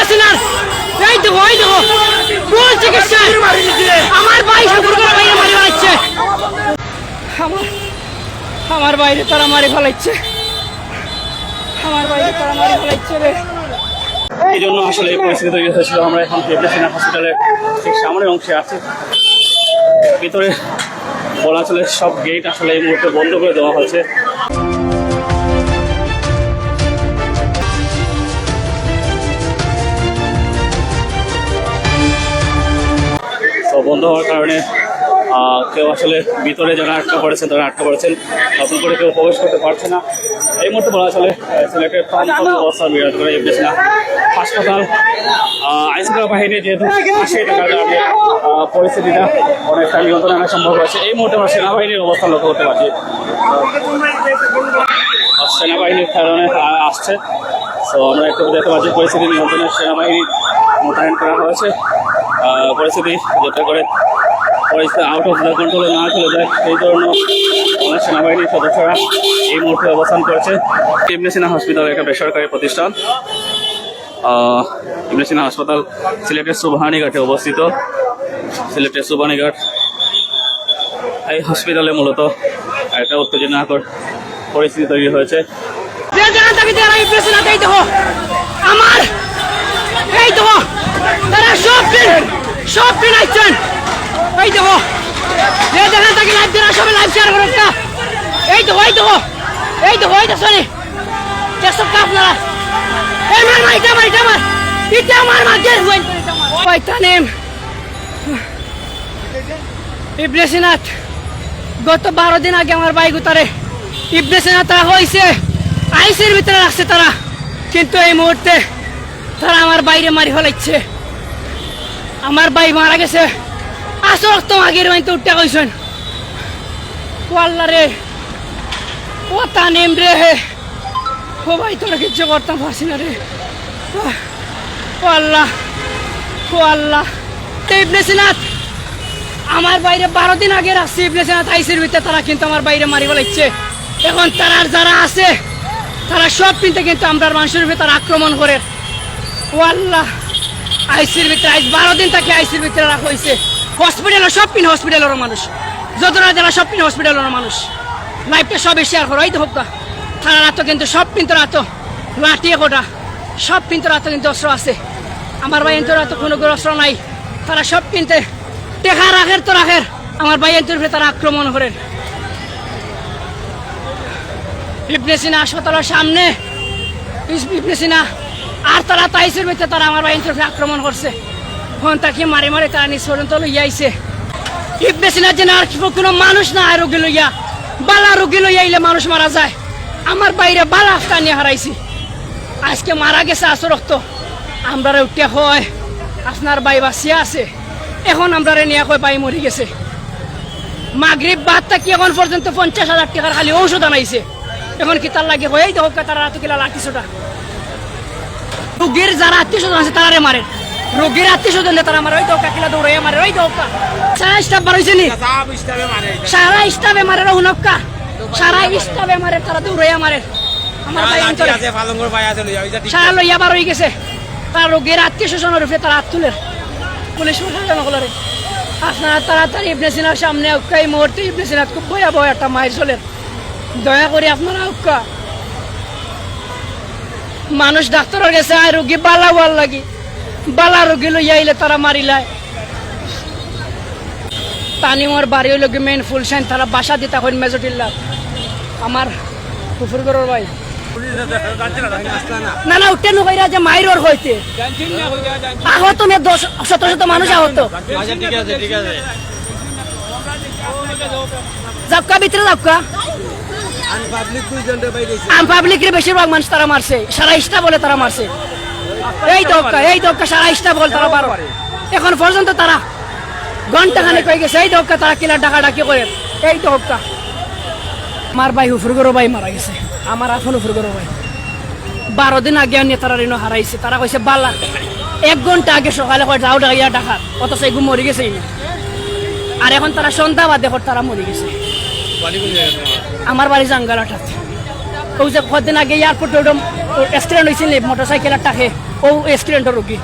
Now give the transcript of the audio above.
ইবরাসিনার এই তো ভুল চিকিৎসা আমার ভাই ঠাকুরগাঁও বাইরে মারি ফেলাচ্ছে আমার বাইরে তারা মারি ফেলাচ্ছে আমার বাইরে তারা মারি ফেলাচ্ছে রে। এই জন্য আসলে এই পরিস্থিতি তৈরি হয়েছিল। আমরা এখন ইবরাসিনা হসপিটালের ঠিক সামনের অংশে আছি। ভিতরে বনাঞ্চলের সব গেট আসলে এই মুহূর্তে বন্ধ করে দেওয়া হয়েছে। তো বন্ধ হওয়ার কারণে কেউ আসলে ভিতরে যারা আটকা পড়েছেন তারা আটকা পড়েছেন, নতুন করে কেউ প্রবেশ করতে পারছে না। এই মুহূর্তে বলা চলে সিলেটের অবস্থা বিরাট করে ইবরাসিনা হাসপাতাল। আইনশৃঙ্খলা বাহিনী যেহেতু আসে এটা কারণে পরিস্থিতিটা অনেকটা নিয়ন্ত্রণে আনা সম্ভব হয়েছে। এই মুহূর্তে আমরা সেনাবাহিনীর অবস্থা লক্ষ্য করতে পারছি। সেনাবাহিনীর কারণে আসছে, তো আমরা একটু দেখতে পাচ্ছি পরিস্থিতি নিয়ন্ত্রণে সেনাবাহিনী মোতায়েন করা হয়েছে। পরিস্থিতি যাতে করে পরিস্থিতি আউট অফ দ্য কন্ট্রোলে না চলে যায় সেই জন্য অনেক সেনাবাহিনীর সদস্যরা এই মুহূর্তে অবস্থান করেছে। ইবরাসিনা হসপিটাল একটা বেসরকারি প্রতিষ্ঠান। ইবরাসিনা হাসপাতাল সিলেটের সুবহানীঘাটে অবস্থিত। সিলেটের সুবহানীঘাট এই হসপিটালে মূলত একটা উত্তেজনাকর পরিস্থিতি তৈরি হয়েছে। আমার এই তো তারা সব দিন আইছেন এই দেখো যে যেখান থেকে লাইভ দেওয়া সবাই লাইভ শেয়ার করো না। এই তো সরি কেসব আপনারা এই মার এটা আমার মাঝে পয়তানেম ইবরাসিনাথ গত 12 দিন আগে আমার বাইক উতারে ইবরাসিনাথ তারা হয়েছে আইসির ভিতরে রাখছে তারা, কিন্তু এই মুহূর্তে তারা আমার বাইরে মারি ফেলাচ্ছে। আমার ভাই মারা গেছে আসল তো আগের তো উঠতে কইছেন ও আল্লাহ রে ও তা নেম রে ও ভাই তোরা কিচ্ছু করতাম পারছি না রে ও আল্লাহ ইবরাসিনাথ আমার বাইরে 12 দিন আগে রাখছে ইবরাসিনাথ আইসির ভিতরে তারা কিন্তু আমার বাইরে মারি ফেলাচ্ছে। এখন তারা যারা আছে তারা সব কিনতে কিন্তু আমরা মানুষের ভিতরে আক্রমণ করে ও আল্লাহ আইসির ভিতরে 12 দিন তাকে আইসির ভিতরে রাখা হয়েছে। হসপিটালের সব পিন হসপিটালের মানুষ যতটা জেলা সব পিন হসপিটালের মানুষ লাইফটা সবে শেয়ার করো। এই তো হোক তারা রাতো কিন্তু সব পিনতে রাতো লাঠিয়ে কোটা সব পিনতে রাতো কিন্তু অস্ত্র আছে। আমার ভাই এন্তর রাতো কোনো অস্ত্র নাই, তারা সব পিনতে টেকা রাখের তো রাখের আমার ভাই এন্তর তারা আক্রমণ করেন। ইবরাসিনা হাসপাতালের সামনে ইবরাসিনা আর তারা তাইসের ভিতরে তারা আমার ভাই এন্তর আক্রমণ করছে। ফোন তাকে মারি তারা নিজ পর্যন্ত লইয়া আইছে। ইবরাসিনা যেন আর কোনো মানুষ না আর রোগী লইয়া বালা রোগী লইয়া আইলে মানুষ মারা যায়। আমার বাইরে বালা আফতা নিয়ে হারাইছি, আজকে মারা গেছে আসো রক্ত আমরা উঠিয়া হয় আপনার ভাই বাঁচিয়া আছে। এখন আমরা নিয়ে কয় ভাই মরি গেছে। মাগরিব বাদ থাকি এখন পর্যন্ত 50,000 টাকার খালি ঔষধ আনাইছে। এখন কি তার লাগে হয়ে দেখো তারা রাত কিলা লাঠিছোটা রোগীর যারা আত্মীয় স্বজন আছে তারা মারে, রোগীর আত্মীয় স্বজন তারা মারে। ওই তো কাকিলা দৌড়াইয়া মারে, ওই তো সারা স্টাফ বার হয়েছে নি সারা স্টাফে মারে হুনকা সারা স্টাফে মারে তারা দৌড়াইয়া মারে। আমার ভাই অঞ্চলে সারা লইয়া বার হয়ে গেছে। তার রোগীর আত্মীয় স্বজনের রূপে তারা হাত তুলে পুলিশ প্রশাসন হলরে আপনারা তাড়াতাড়ি ইবরাসিনার সামনে এই মুহূর্তে ইবরাসিনাথ খুব ভয়াবহ একটা মায়ের চলেন দয়া করে আপনারা মানুষ ডাক্তারের গেছে আর রোগী বালা ওয়াল লাগি বালা রোগী লইয়া আইলে তারা মারিলায়। তানিমর বাড়ি হইল মেন ফুলসাইন তারা বাসা দিতা হইন মেজটিল্লা আমার ফুফুরগড়ের ভাই না না উঠে নইরা যে মাইরর হইতে আহত মে শত মানুষ আহত যাবকা ভিতরে যাবকা আনপাবলিকের বেশিরভাগ মানুষ তারা মারছে, সারা ইস্টা বলে তারা মারছে। এই দোকা সারা ইস্টা বল তারা বারো এখন পর্যন্ত তারা ঘন্টা খানিক হয়ে গেছে। এই দোকা তারা কিলা ডাকাডাকি করে এই দোকা আমার ভাই হুফুরগড় ভাই মারা গেছে। আমার এখন হুফুরগড় ভাই 12 দিন আগে নেতারা ঋণ হারাইছে। তারা কইছে বালা 1 ঘন্টা আগে সকালে কয় যাও ডাকিয়া ডাকাত অথচ এগু মরি গেছে। আর এখন তারা সন্ধ্যা বাদে তারা মরি গেছে। আমার বাড়ি জাঙ্গালাটাতে ও যে কদিন আগে এয়ারপোর্টে অ্যাক্সিডেন্ট হয়েছিল মোটরসাইকেলের টাকে ও অ্যাক্সিডেন্টের রোগী